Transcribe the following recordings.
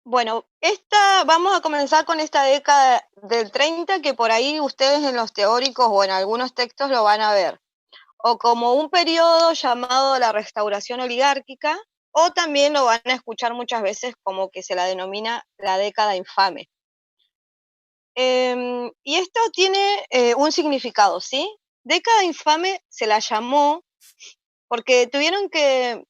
Bueno, vamos a comenzar con esta década del 30, que por ahí ustedes en los teóricos o en algunos textos lo van a ver, o como un periodo llamado la restauración oligárquica, o también lo van a escuchar muchas veces como que se la denomina la década infame. Y esto tiene un significado, ¿sí? Década infame se la llamó porque tuvieron que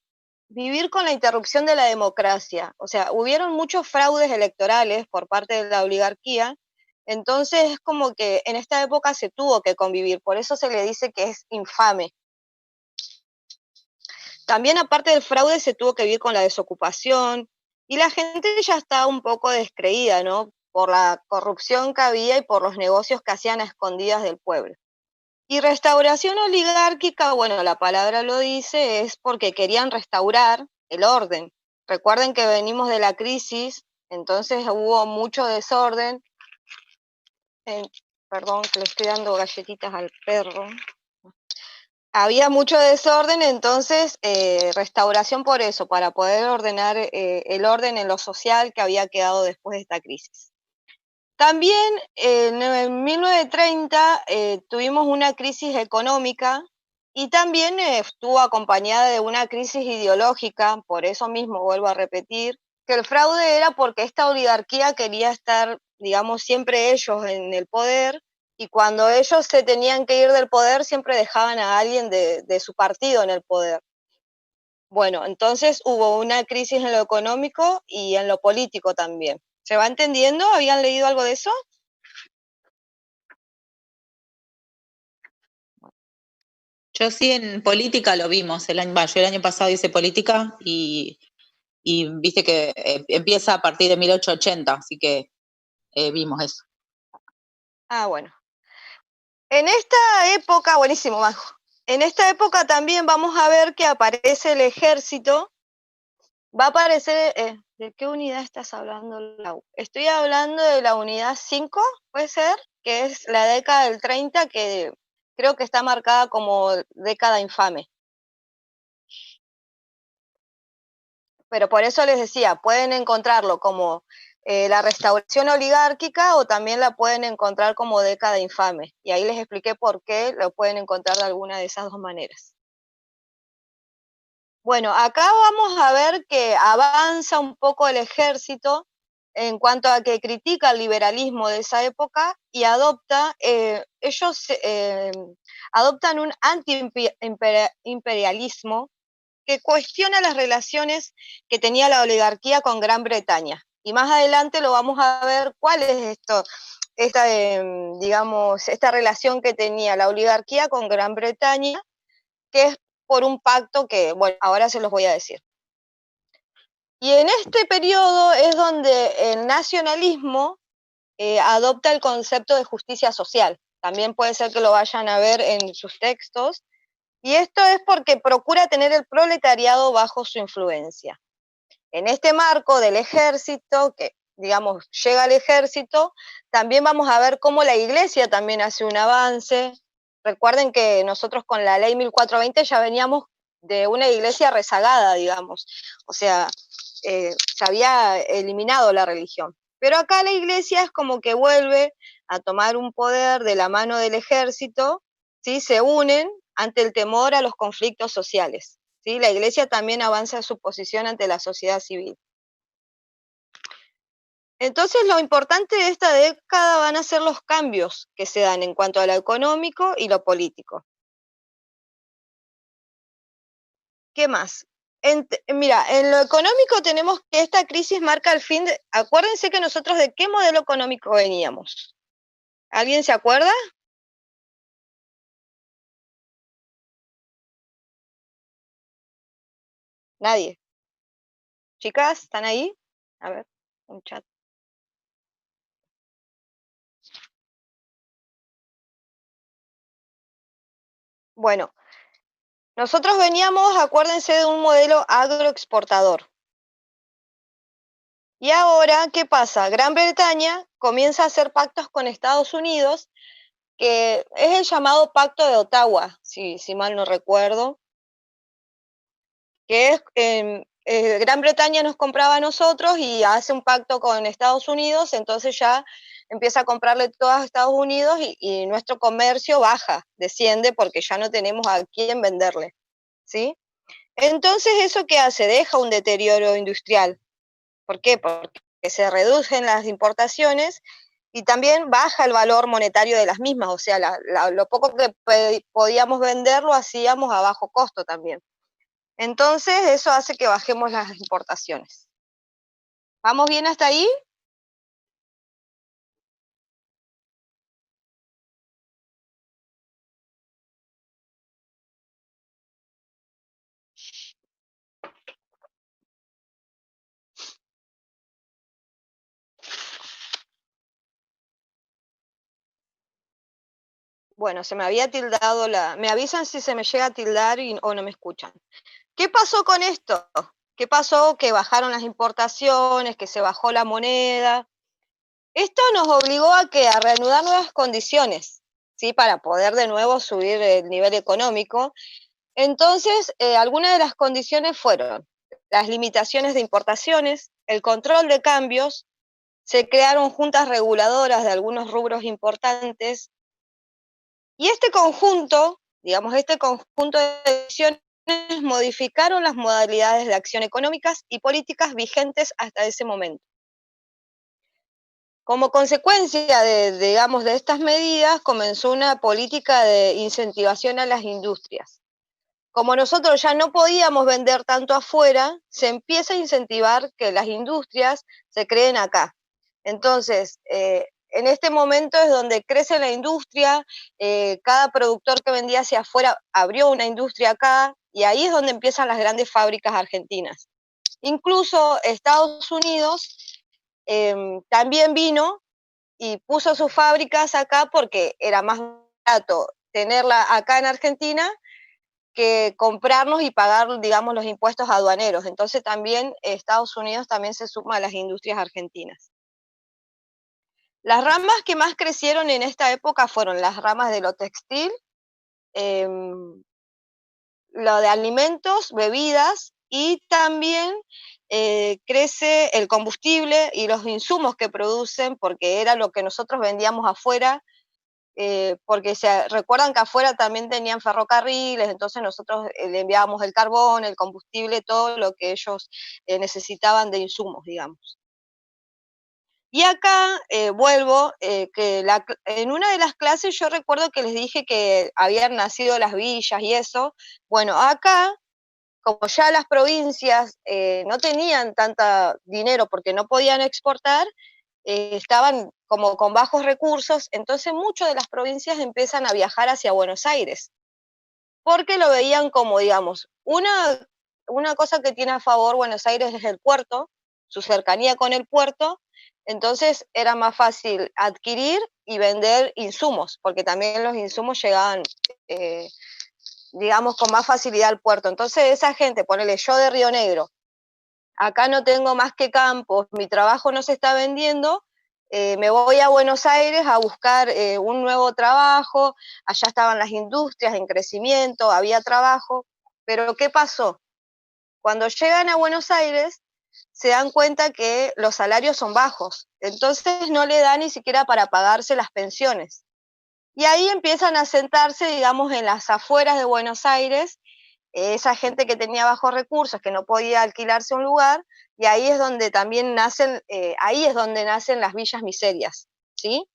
vivir con la interrupción de la democracia. O sea, hubieron muchos fraudes electorales por parte de la oligarquía, entonces es como que en esta época se tuvo que convivir, por eso se le dice que es infame. También aparte del fraude se tuvo que vivir con la desocupación y la gente ya estaba un poco descreída, ¿no? Por la corrupción que había y por los negocios que hacían a escondidas del pueblo. Y restauración oligárquica, bueno, la palabra lo dice, es porque querían restaurar el orden. Recuerden que venimos de la crisis, entonces hubo mucho desorden. Perdón, que le estoy dando galletitas al perro. Había mucho desorden, entonces restauración por eso, para poder ordenar el orden en lo social que había quedado después de esta crisis. También en 1930 tuvimos una crisis económica y también estuvo acompañada de una crisis ideológica, por eso mismo vuelvo a repetir, que el fraude era porque esta oligarquía quería estar, digamos, siempre ellos en el poder y cuando ellos se tenían que ir del poder siempre dejaban a alguien de su partido en el poder. Bueno, entonces hubo una crisis en lo económico y en lo político también. ¿Se va entendiendo? ¿Habían leído algo de eso? Yo sí en política lo vimos, yo el año pasado hice política y viste que empieza a partir de 1880, así que vimos eso. Ah, bueno. En esta época, buenísimo, Majo. En esta época también vamos a ver que aparece el ejército. Va a aparecer, ¿de qué unidad estás hablando, Lau? Estoy hablando de la unidad 5, puede ser, que es la década del 30, que creo que está marcada como década infame. Pero por eso les decía, pueden encontrarlo como la restauración oligárquica o también la pueden encontrar como década infame. Y ahí les expliqué por qué lo pueden encontrar de alguna de esas dos maneras. Bueno, acá vamos a ver que avanza un poco el ejército en cuanto a que critica el liberalismo de esa época y ellos adoptan un anti-imperialismo que cuestiona las relaciones que tenía la oligarquía con Gran Bretaña. Y más adelante lo vamos a ver cuál es esta relación que tenía la oligarquía con Gran Bretaña, que es por un pacto que, bueno, ahora se los voy a decir. Y en este periodo es donde el nacionalismo adopta el concepto de justicia social. También puede ser que lo vayan a ver en sus textos. Y esto es porque procura tener el proletariado bajo su influencia. En este marco del ejército, que digamos llega al ejército, también vamos a ver cómo la iglesia también hace un avance. Recuerden que nosotros con la ley 1420 ya veníamos de una iglesia rezagada, digamos. O sea, se había eliminado la religión. Pero acá la iglesia es como que vuelve a tomar un poder de la mano del ejército, ¿sí? Se unen ante el temor a los conflictos sociales, ¿sí? La iglesia también avanza en su posición ante la sociedad civil. Entonces, lo importante de esta década van a ser los cambios que se dan en cuanto a lo económico y lo político. ¿Qué más? Mira, en lo económico tenemos que esta crisis marca el fin de... Acuérdense que nosotros de qué modelo económico veníamos. ¿Alguien se acuerda? Nadie. Chicas, ¿están ahí? A ver, un chat. Bueno, nosotros veníamos, acuérdense, de un modelo agroexportador. Y ahora, ¿qué pasa? Gran Bretaña comienza a hacer pactos con Estados Unidos, que es el llamado Pacto de Ottawa, si mal no recuerdo, que es Gran Bretaña nos compraba a nosotros y hace un pacto con Estados Unidos, entonces ya empieza a comprarle todo a Estados Unidos y nuestro comercio baja, desciende porque ya no tenemos a quién venderle, ¿sí? Entonces, ¿eso qué hace? Deja un deterioro industrial. ¿Por qué? Porque se reducen las importaciones y también baja el valor monetario de las mismas, o sea, lo poco que podíamos vender lo hacíamos a bajo costo también. Entonces, eso hace que bajemos las importaciones. ¿Vamos bien hasta ahí? Bueno, se me había tildado me avisan si se me llega a tildar o no me escuchan. ¿Qué pasó con esto? ¿Qué pasó? Que bajaron las importaciones, que se bajó la moneda. Esto nos obligó a reanudar nuevas condiciones, ¿sí? Para poder de nuevo subir el nivel económico. Entonces, algunas de las condiciones fueron las limitaciones de importaciones, el control de cambios, se crearon juntas reguladoras de algunos rubros importantes, y este conjunto, digamos, este conjunto de decisiones modificaron las modalidades de acción económicas y políticas vigentes hasta ese momento. Como consecuencia digamos, de estas medidas, comenzó una política de incentivación a las industrias. Como nosotros ya no podíamos vender tanto afuera, se empieza a incentivar que las industrias se creen acá. Entonces, en este momento es donde crece la industria, cada productor que vendía hacia afuera abrió una industria acá, y ahí es donde empiezan las grandes fábricas argentinas. Incluso Estados Unidos también vino y puso sus fábricas acá porque era más barato tenerla acá en Argentina que comprarnos y pagar, digamos, los impuestos aduaneros. Entonces también Estados Unidos también se suma a las industrias argentinas. Las ramas que más crecieron en esta época fueron las ramas de lo textil, eh, lo de alimentos, bebidas, y también crece el combustible y los insumos que producen, porque era lo que nosotros vendíamos afuera, porque se recuerdan que afuera también tenían ferrocarriles, entonces nosotros le enviábamos el carbón, el combustible, todo lo que ellos necesitaban de insumos, digamos. Y acá vuelvo, en una de las clases yo recuerdo que les dije que habían nacido las villas y eso. Bueno, acá, como ya las provincias no tenían tanta dinero porque no podían exportar, estaban como con bajos recursos, entonces muchas de las provincias empiezan a viajar hacia Buenos Aires, porque lo veían como, digamos, una cosa que tiene a favor Buenos Aires es el puerto, su cercanía con el puerto, entonces era más fácil adquirir y vender insumos, porque también los insumos llegaban, eh, digamos, con más facilidad al puerto. Entonces esa gente, ponele yo de Río Negro, acá no tengo más que campos, mi trabajo no se está vendiendo, me voy a Buenos Aires a buscar un nuevo trabajo, allá estaban las industrias en crecimiento, había trabajo, pero ¿qué pasó? Cuando llegan a Buenos Aires se dan cuenta que los salarios son bajos, entonces no le da ni siquiera para pagarse las pensiones. Y ahí empiezan a sentarse, digamos, en las afueras de Buenos Aires, esa gente que tenía bajos recursos, que no podía alquilarse un lugar, y ahí es donde también nacen, ahí es donde nacen las villas miserias, ¿sí?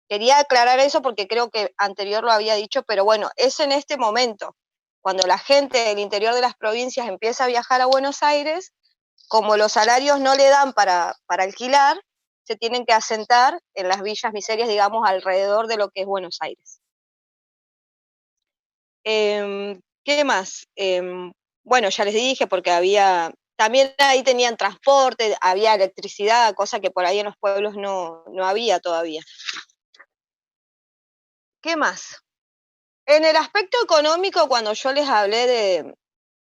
Quería aclarar eso porque creo que anterior lo había dicho, pero bueno, es en este momento, cuando la gente del interior de las provincias empieza a viajar a Buenos Aires, como los salarios no le dan para alquilar, se tienen que asentar en las villas miserias, digamos, alrededor de lo que es Buenos Aires. ¿Qué más? Bueno, ya les dije, porque también ahí tenían transporte, había electricidad, cosa que por ahí en los pueblos no había todavía. ¿Qué más? En el aspecto económico, cuando yo les hablé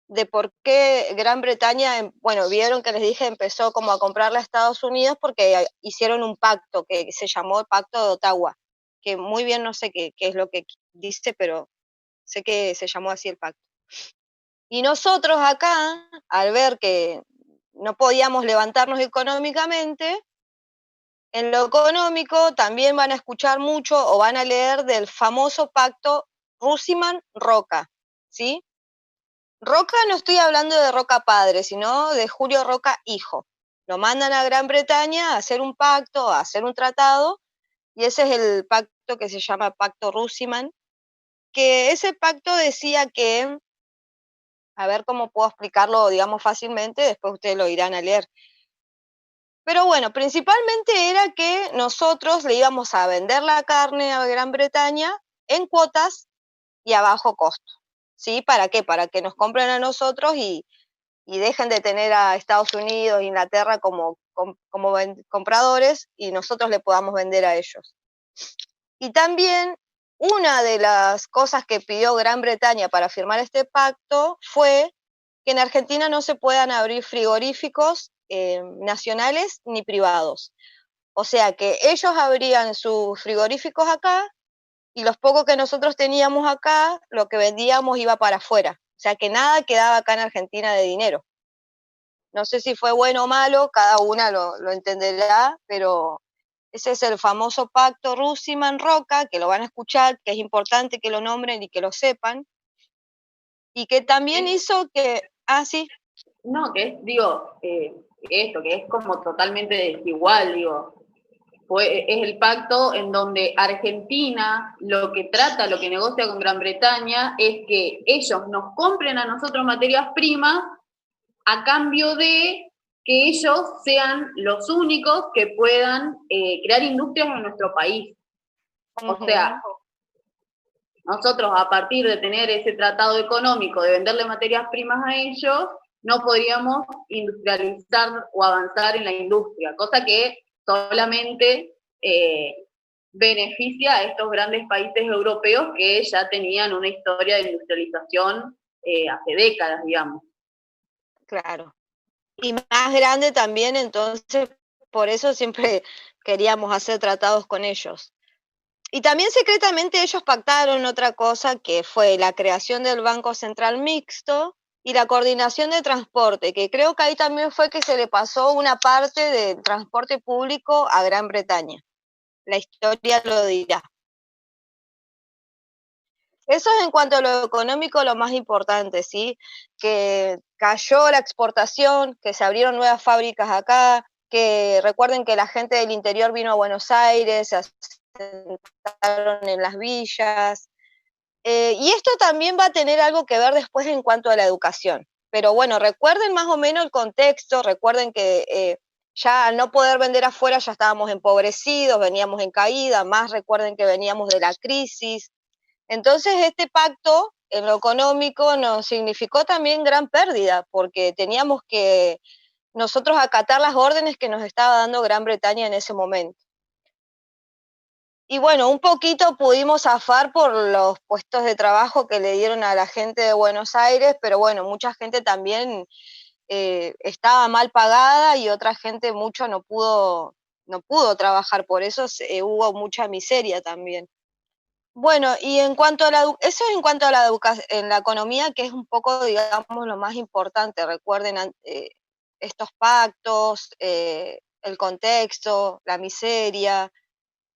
de por qué Gran Bretaña, bueno, vieron que les dije, empezó como a comprarle a Estados Unidos porque hicieron un pacto que se llamó el Pacto de Ottawa, que muy bien no sé qué es lo que dice, pero sé que se llamó así el pacto. Y nosotros acá, al ver que no podíamos levantarnos económicamente, en lo económico también van a escuchar mucho o van a leer del famoso pacto Rusiman-Roca, ¿sí? Roca, no estoy hablando de Roca padre, sino de Julio Roca hijo. Lo mandan a Gran Bretaña a hacer un pacto, a hacer un tratado, y ese es el pacto que se llama Pacto Rusiman, que ese pacto decía que, a ver cómo puedo explicarlo, digamos, fácilmente, después ustedes lo irán a leer. Pero bueno, principalmente era que nosotros le íbamos a vender la carne a Gran Bretaña en cuotas y a bajo costo. ¿Sí? ¿Para qué? Para que nos compren a nosotros y dejen de tener a Estados Unidos, Inglaterra como compradores y nosotros le podamos vender a ellos. Y también una de las cosas que pidió Gran Bretaña para firmar este pacto fue que en Argentina no se puedan abrir frigoríficos nacionales ni privados. O sea que ellos abrían sus frigoríficos acá y los pocos que nosotros teníamos acá, lo que vendíamos iba para afuera. O sea que nada quedaba acá en Argentina de dinero. No sé si fue bueno o malo, cada una lo entenderá, pero ese es el famoso pacto Rusiman-Roca, que lo van a escuchar, que es importante que lo nombren y que lo sepan, y que también hizo que, sí. No, que es, digo, esto, que es como totalmente desigual, digo. Es el pacto en donde Argentina lo que trata, lo que negocia con Gran Bretaña, es que ellos nos compren a nosotros materias primas a cambio de que ellos sean los únicos que puedan crear industrias en nuestro país. O sea, nosotros a partir de tener ese tratado económico de venderle materias primas a ellos, no podríamos industrializar o avanzar en la industria, cosa que solamente beneficia a estos grandes países europeos que ya tenían una historia de industrialización hace décadas, digamos. Claro. Y más grande también, entonces, por eso siempre queríamos hacer tratados con ellos. Y también secretamente ellos pactaron otra cosa que fue la creación del Banco Central Mixto y la coordinación de transporte, que creo que ahí también fue que se le pasó una parte del transporte público a Gran Bretaña. La historia lo dirá. Eso es en cuanto a lo económico lo más importante, ¿sí? Que cayó la exportación, que se abrieron nuevas fábricas acá, que recuerden que la gente del interior vino a Buenos Aires, se asentaron en las villas. Y esto también va a tener algo que ver después en cuanto a la educación. Pero bueno, recuerden más o menos el contexto, recuerden que ya al no poder vender afuera ya estábamos empobrecidos, veníamos en caída, más recuerden que veníamos de la crisis. Entonces, este pacto en lo económico nos significó también gran pérdida, porque teníamos que nosotros acatar las órdenes que nos estaba dando Gran Bretaña en ese momento. Y bueno, un poquito pudimos zafar por los puestos de trabajo que le dieron a la gente de Buenos Aires, pero bueno, mucha gente también estaba mal pagada y otra gente mucho no pudo trabajar, por eso hubo mucha miseria también. Bueno, y en cuanto a eso es en cuanto a la educación, en la economía, que es un poco, digamos, lo más importante. Recuerden estos pactos, el contexto, la miseria,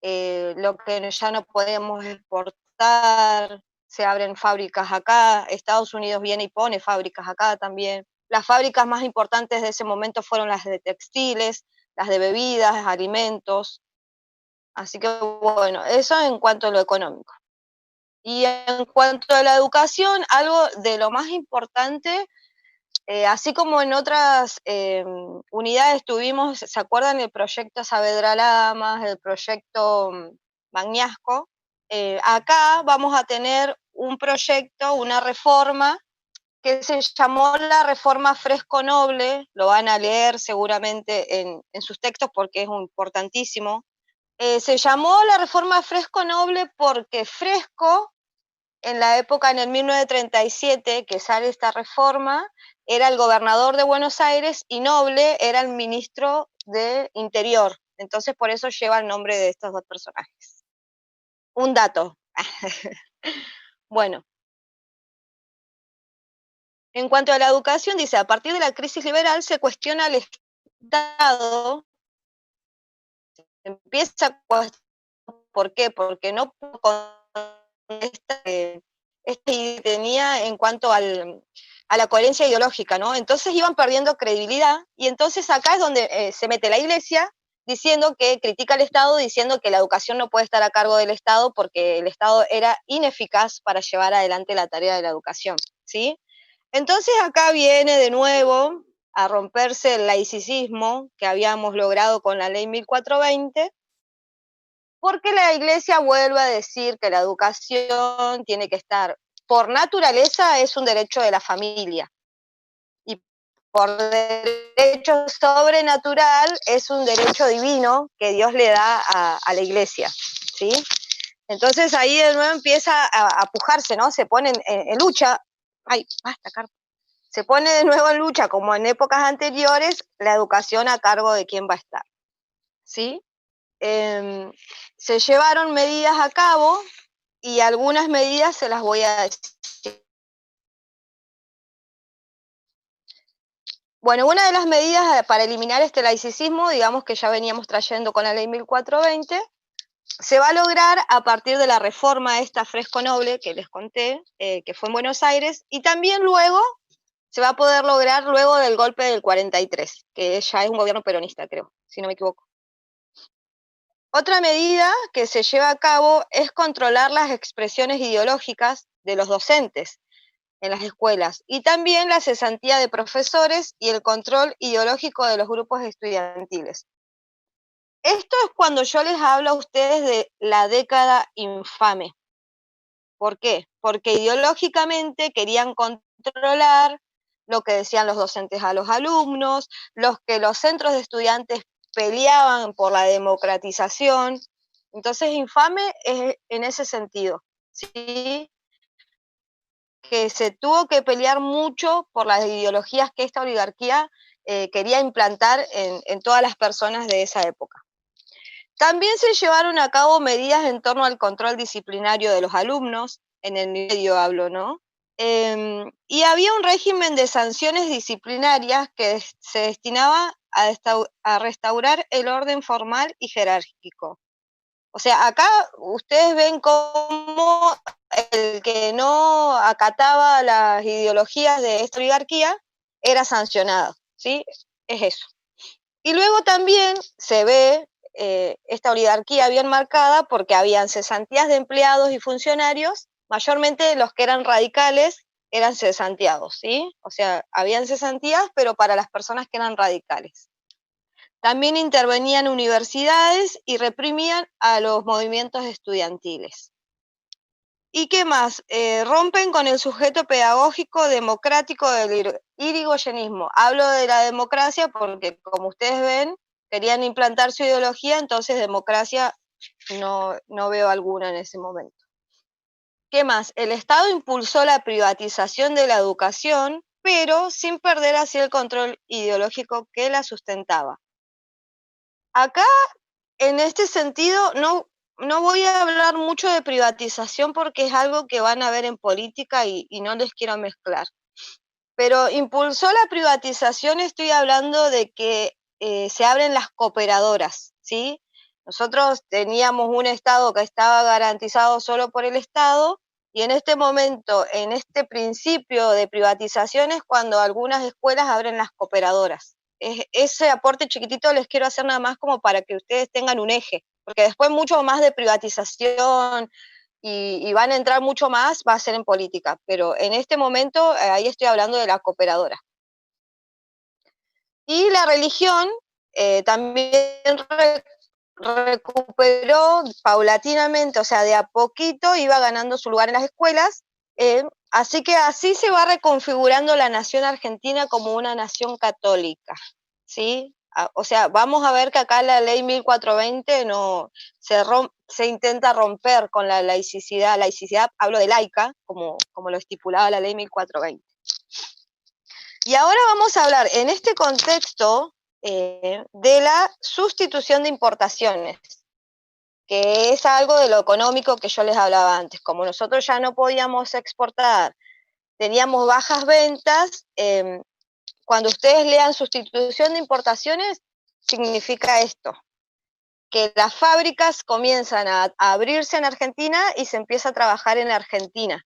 lo que ya no podemos exportar, se abren fábricas acá, Estados Unidos viene y pone fábricas acá también. Las fábricas más importantes de ese momento fueron las de textiles, las de bebidas, alimentos. Así que bueno, eso en cuanto a lo económico. Y en cuanto a la educación, algo de lo más importante, así como en otras unidades tuvimos, ¿se acuerdan el proyecto Saavedra Lamas, el proyecto Magnasco? Acá vamos a tener un proyecto, una reforma que se llamó la reforma Fresco Noble, lo van a leer seguramente en sus textos porque es importantísimo. Se llamó la reforma Fresco Noble porque Fresco, en la época, en el 1937, que sale esta reforma, era el gobernador de Buenos Aires y Noble era el ministro de Interior. Entonces, por eso lleva el nombre de estos dos personajes. Un dato. Bueno, En cuanto a la educación, dice, a partir de la crisis liberal se cuestiona al Estado, empieza a cuestionar, ¿por qué? Porque no con esta tenía en cuanto a la coherencia ideológica, ¿no? Entonces iban perdiendo credibilidad, y entonces acá es donde se mete la Iglesia, diciendo que critica al Estado, diciendo que la educación no puede estar a cargo del Estado porque el Estado era ineficaz para llevar adelante la tarea de la educación, ¿sí? Entonces acá viene de nuevo a romperse el laicismo que habíamos logrado con la ley 1420, porque la Iglesia vuelve a decir que la educación tiene que estar, por naturaleza es un derecho de la familia, y por derecho sobrenatural es un derecho divino que Dios le da a la Iglesia, ¿sí? Entonces ahí de nuevo empieza a pujarse, ¿no? Se pone en lucha. Ay, basta, Carlos. Se pone de nuevo en lucha, como en épocas anteriores, la educación a cargo de quién va a estar, ¿sí? Se llevaron medidas a cabo, y algunas medidas se las voy a decir. Bueno, una de las medidas para eliminar este laicismo, digamos que ya veníamos trayendo con la ley 1420, se va a lograr a partir de la reforma esta Fresco Noble que les conté, que fue en Buenos Aires, y también luego se va a poder lograr luego del golpe del 43, que ya es un gobierno peronista, creo, si no me equivoco. Otra medida que se lleva a cabo es controlar las expresiones ideológicas de los docentes en las escuelas, y también la cesantía de profesores y el control ideológico de los grupos estudiantiles. Esto es cuando yo les hablo a ustedes de la década infame. ¿Por qué? Porque ideológicamente querían controlar lo que decían los docentes a los alumnos, que los centros de estudiantes peleaban por la democratización. Entonces, infame es en ese sentido, ¿sí? Que se tuvo que pelear mucho por las ideologías que esta oligarquía quería implantar en todas las personas de esa época. También se llevaron a cabo medidas en torno al control disciplinario de los alumnos, en el medio hablo, ¿no? Y había un régimen de sanciones disciplinarias que se destinaba a restaurar el orden formal y jerárquico. O sea, acá ustedes ven cómo el que no acataba las ideologías de esta oligarquía era sancionado, ¿sí? Es eso. Y luego también se ve esta oligarquía bien marcada porque habían cesantías de empleados y funcionarios, mayormente los que eran radicales eran cesanteados, ¿sí? O sea, habían cesantías, pero para las personas que eran radicales. También intervenían universidades y reprimían a los movimientos estudiantiles. ¿Y qué más? Rompen con el sujeto pedagógico democrático del irigoyenismo. Hablo de la democracia porque, como ustedes ven, querían implantar su ideología, entonces democracia no veo alguna en ese momento. ¿Qué más? El Estado impulsó la privatización de la educación, pero sin perder así el control ideológico que la sustentaba. Acá, en este sentido, no voy a hablar mucho de privatización porque es algo que van a ver en política y no les quiero mezclar. Pero impulsó la privatización, estoy hablando de que se abren las cooperadoras, ¿sí? Nosotros teníamos un Estado que estaba garantizado solo por el Estado, y en este momento, en este principio de privatización es cuando algunas escuelas abren las cooperadoras. Ese aporte chiquitito les quiero hacer nada más como para que ustedes tengan un eje, porque después mucho más de privatización y van a entrar mucho más, va a ser en política, pero en este momento ahí estoy hablando de la cooperadora. Y la religión también recuperó paulatinamente, o sea, de a poquito iba ganando su lugar en las escuelas, así que así se va reconfigurando la nación argentina como una nación católica, ¿sí? O sea, vamos a ver que acá la ley 1420 se intenta romper con la laicidad, hablo de laica, como lo estipulaba la ley 1420. Y ahora vamos a hablar en este contexto de la sustitución de importaciones, que es algo de lo económico que yo les hablaba antes. Como nosotros ya no podíamos exportar teníamos bajas ventas. Cuando ustedes lean sustitución de importaciones, significa esto, que las fábricas comienzan a abrirse en Argentina y se empieza a trabajar en Argentina.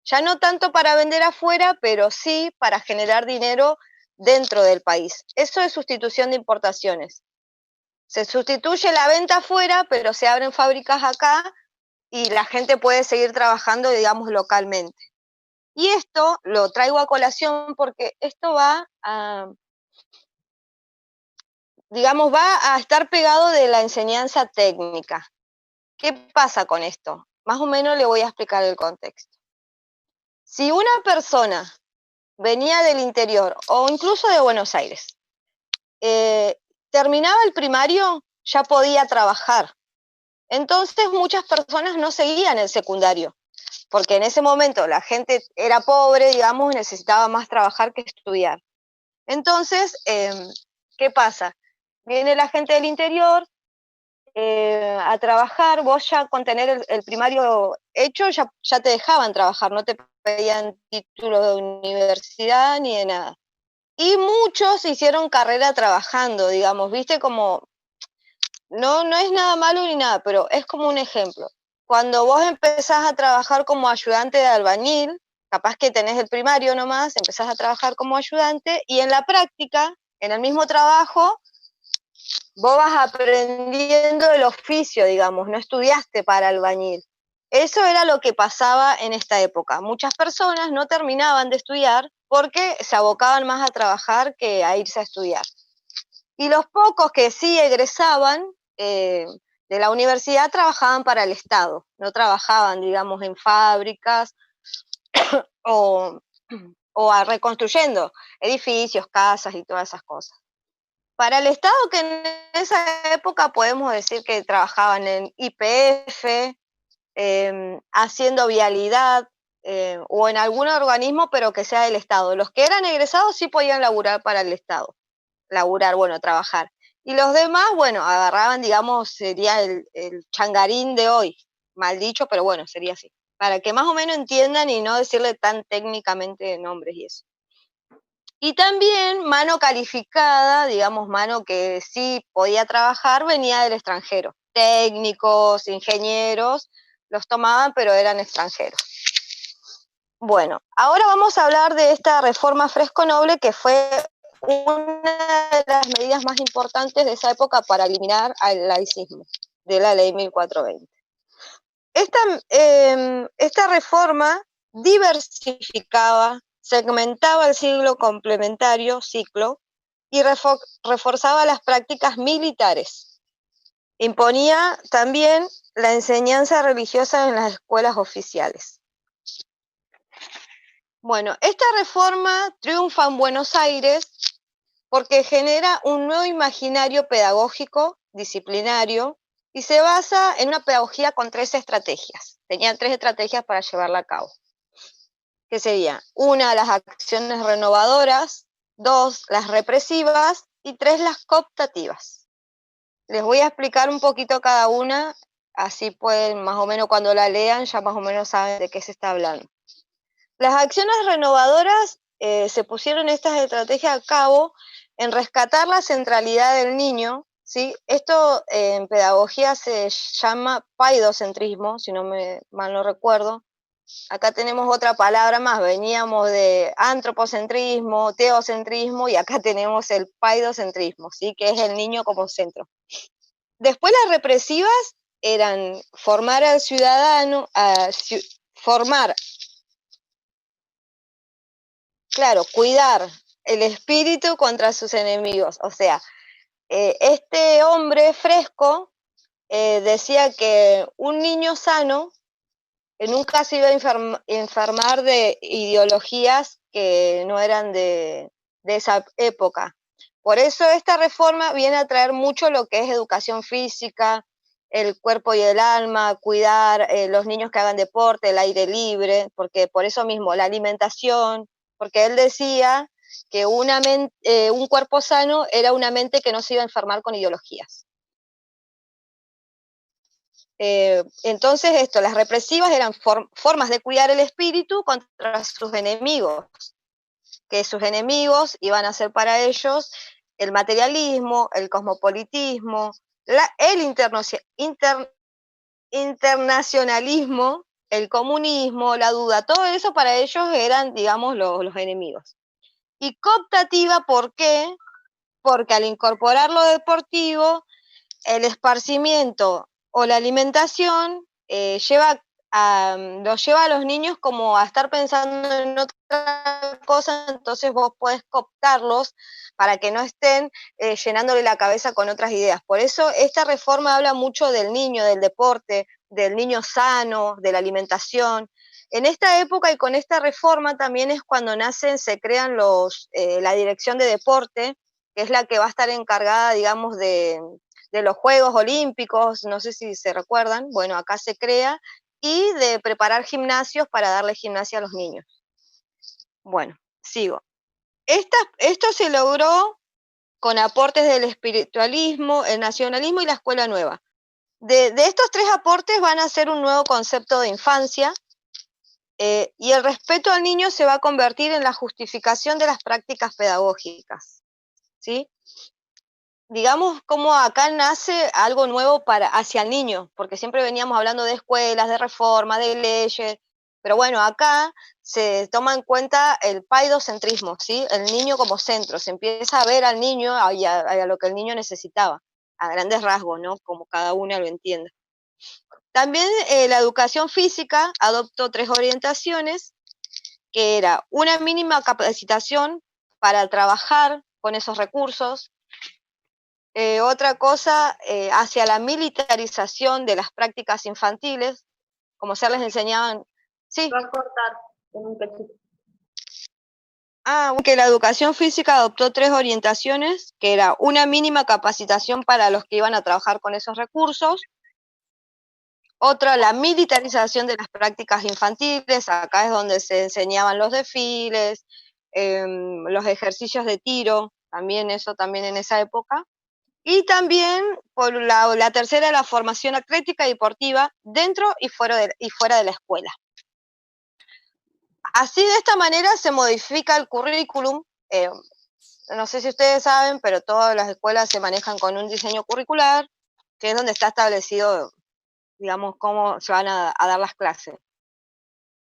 Ya no tanto para vender afuera, pero sí para generar dinero dentro del país. Eso es sustitución de importaciones. Se sustituye la venta afuera, pero se abren fábricas acá y la gente puede seguir trabajando, digamos, localmente. Y esto lo traigo a colación porque esto va a, digamos, va a estar pegado de la enseñanza técnica. ¿Qué pasa con esto? Más o menos le voy a explicar el contexto. Si una persona venía del interior o incluso de Buenos Aires, terminaba el primario, ya podía trabajar. Entonces muchas personas no seguían el secundario, porque en ese momento la gente era pobre, digamos, y necesitaba más trabajar que estudiar. Entonces, ¿qué pasa? Viene la gente del interior a trabajar, vos ya con tener el primario hecho ya te dejaban trabajar, no te pedían título de universidad ni de nada. Y muchos hicieron carrera trabajando, digamos, viste, como, no es nada malo ni nada, pero es como un ejemplo. Cuando vos empezás a trabajar como ayudante de albañil, capaz que tenés el primario nomás, empezás a trabajar como ayudante y en la práctica, en el mismo trabajo, vos vas aprendiendo el oficio, digamos, no estudiaste para albañil. Eso era lo que pasaba en esta época. Muchas personas no terminaban de estudiar porque se abocaban más a trabajar que a irse a estudiar. Y los pocos que sí egresaban de la universidad trabajaban para el Estado, no trabajaban, digamos, en fábricas o reconstruyendo edificios, casas y todas esas cosas. Para el Estado, que en esa época podemos decir que trabajaban en YPF, haciendo vialidad, o en algún organismo, pero que sea del Estado. Los que eran egresados sí podían laburar para el Estado. Bueno, trabajar. Y los demás, bueno, agarraban, digamos, sería el changarín de hoy, mal dicho, pero bueno, sería así. Para que más o menos entiendan y no decirle tan técnicamente nombres y eso. Y también mano calificada, digamos, mano que sí podía trabajar, venía del extranjero. Técnicos, ingenieros, los tomaban, pero eran extranjeros. Bueno, ahora vamos a hablar de esta reforma Fresco-Noble, que fue una de las medidas más importantes de esa época para eliminar al laicismo, de la ley 1420. Esta reforma diversificaba, segmentaba el ciclo complementario, y reforzaba las prácticas militares. Imponía también la enseñanza religiosa en las escuelas oficiales. Bueno, esta reforma triunfa en Buenos Aires porque genera un nuevo imaginario pedagógico, disciplinario, y se basa en una pedagogía con 3 estrategias. Tenían 3 estrategias para llevarla a cabo. Que serían, 1, las acciones renovadoras, 2, las represivas, y 3, las cooptativas. Les voy a explicar un poquito cada una, así pueden, más o menos cuando la lean, ya más o menos saben de qué se está hablando. Las acciones renovadoras se pusieron estas estrategias a cabo en rescatar la centralidad del niño, ¿sí? Esto en pedagogía se llama paidocentrismo, si no me mal no recuerdo. Acá tenemos otra palabra más, veníamos de antropocentrismo, teocentrismo, y acá tenemos el paidocentrismo, ¿sí? Que es el niño como centro. Después las represivas eran formar al ciudadano, cuidar el espíritu contra sus enemigos. O sea, este hombre Fresco decía que un niño sano nunca se iba a enfermar de ideologías que no eran de esa época. Por eso esta reforma viene a traer mucho lo que es educación física, el cuerpo y el alma, cuidar los niños que hagan deporte, el aire libre, porque por eso mismo la alimentación, porque él decía que un cuerpo sano era una mente que no se iba a enfermar con ideologías. Entonces las represivas eran formas de cuidar el espíritu contra sus enemigos, que sus enemigos iban a ser para ellos el materialismo, el cosmopolitismo, el internacionalismo, el comunismo, la duda, todo eso para ellos eran, digamos, los enemigos. Y cooptativa, ¿por qué? Porque al incorporar lo deportivo, el esparcimiento o la alimentación los lleva a los niños como a estar pensando en otra cosa, entonces vos podés cooptarlos para que no estén llenándole la cabeza con otras ideas. Por eso esta reforma habla mucho del niño, del deporte, del niño sano, de la alimentación. En esta época y con esta reforma también es cuando se crean la dirección de deporte, que es la que va a estar encargada, digamos, de los Juegos Olímpicos, no sé si se recuerdan, bueno, acá se crea, y de preparar gimnasios para darle gimnasia a los niños. Bueno, sigo. Esto se logró con aportes del espiritualismo, el nacionalismo y la escuela nueva. De estos tres aportes van a ser un nuevo concepto de infancia, y el respeto al niño se va a convertir en la justificación de las prácticas pedagógicas, ¿sí? Digamos como acá nace algo nuevo hacia el niño, porque siempre veníamos hablando de escuelas, de reforma, de leyes, pero bueno, acá se toma en cuenta el paidocentrismo, ¿sí? El niño como centro, se empieza a ver al niño y a lo que el niño necesitaba, a grandes rasgos, ¿no? Como cada uno lo entienda. También la educación física adoptó 3 orientaciones, que era una mínima capacitación para trabajar con esos recursos, otra cosa, hacia la militarización de las prácticas infantiles, como se les enseñaban. Sí. Va a cortar en un cachito. Aunque la educación física adoptó 3 orientaciones, que era una mínima capacitación para los que iban a trabajar con esos recursos, otra, la militarización de las prácticas infantiles, acá es donde se enseñaban los desfiles, los ejercicios de tiro, también eso también en esa época. Y también, por la tercera, la formación atlética y deportiva dentro y fuera de la escuela. Así, de esta manera, se modifica el currículum. No sé si ustedes saben, pero todas las escuelas se manejan con un diseño curricular, que es donde está establecido, digamos, cómo se van a dar las clases.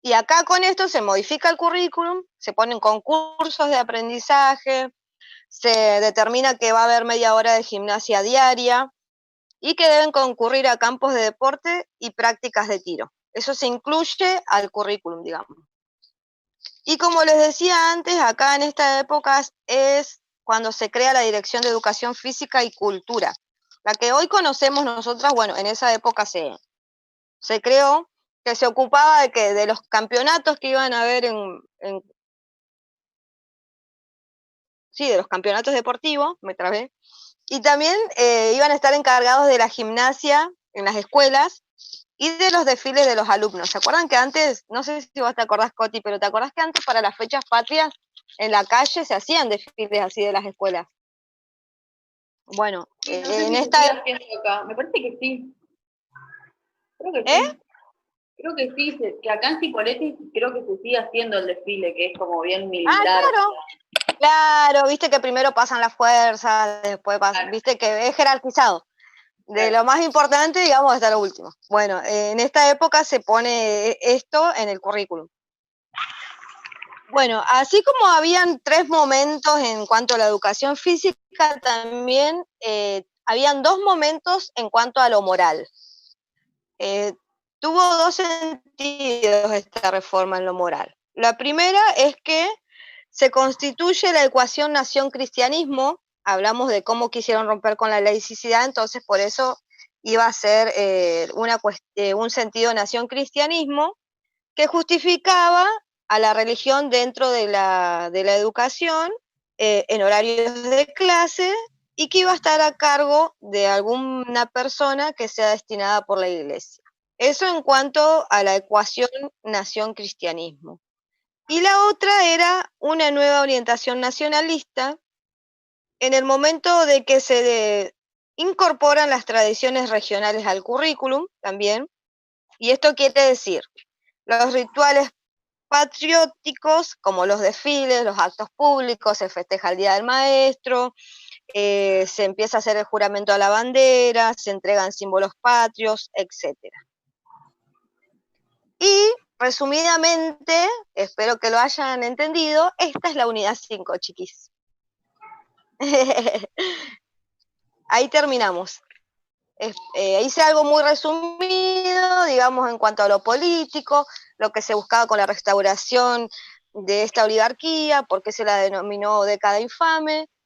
Y acá con esto se modifica el currículum, se ponen concursos de aprendizaje, se determina que va a haber media hora de gimnasia diaria, y que deben concurrir a campos de deporte y prácticas de tiro. Eso se incluye al currículum, digamos. Y como les decía antes, acá en esta época es cuando se crea la Dirección de Educación Física y Cultura. La que hoy conocemos nosotras, bueno, en esa época se creó, que se ocupaba de los campeonatos que iban a haber de los campeonatos deportivos, me trabé, y también iban a estar encargados de la gimnasia en las escuelas y de los desfiles de los alumnos. ¿Se acuerdan que antes, no sé si vos te acordás, Coti, pero te acordás que antes para las fechas patrias en la calle se hacían desfiles así de las escuelas? Bueno, Sí, no sé en si esta... se sigue haciendo acá. Me parece que sí. Creo que sí. Creo que sí, que acá en Cipolletti creo que se sigue haciendo el desfile, que es como bien militar. Claro, viste que primero pasan las fuerzas, después pasan, claro. Viste que es jerarquizado. De lo más importante, digamos, hasta lo último. Bueno, en esta época se pone esto en el currículum. Bueno, así como habían 3 momentos en cuanto a la educación física, también habían 2 momentos en cuanto a lo moral. Tuvo 2 sentidos esta reforma en lo moral. La primera es que se constituye la ecuación nación-cristianismo. Hablamos de cómo quisieron romper con la laicidad, entonces por eso iba a ser un sentido nación-cristianismo que justificaba a la religión dentro de la educación en horarios de clase y que iba a estar a cargo de alguna persona que sea destinada por la iglesia. Eso en cuanto a la ecuación nación-cristianismo. Y la otra era una nueva orientación nacionalista en el momento de que se incorporan las tradiciones regionales al currículum también, y esto quiere decir, los rituales patrióticos, como los desfiles, los actos públicos, se festeja el Día del Maestro, se empieza a hacer el juramento a la bandera, se entregan símbolos patrios, etc. Y, resumidamente, espero que lo hayan entendido, esta es la unidad 5, chiquis. Ahí terminamos. Hice algo muy resumido, digamos, en cuanto a lo político, lo que se buscaba con la restauración de esta oligarquía, por qué se la denominó década infame,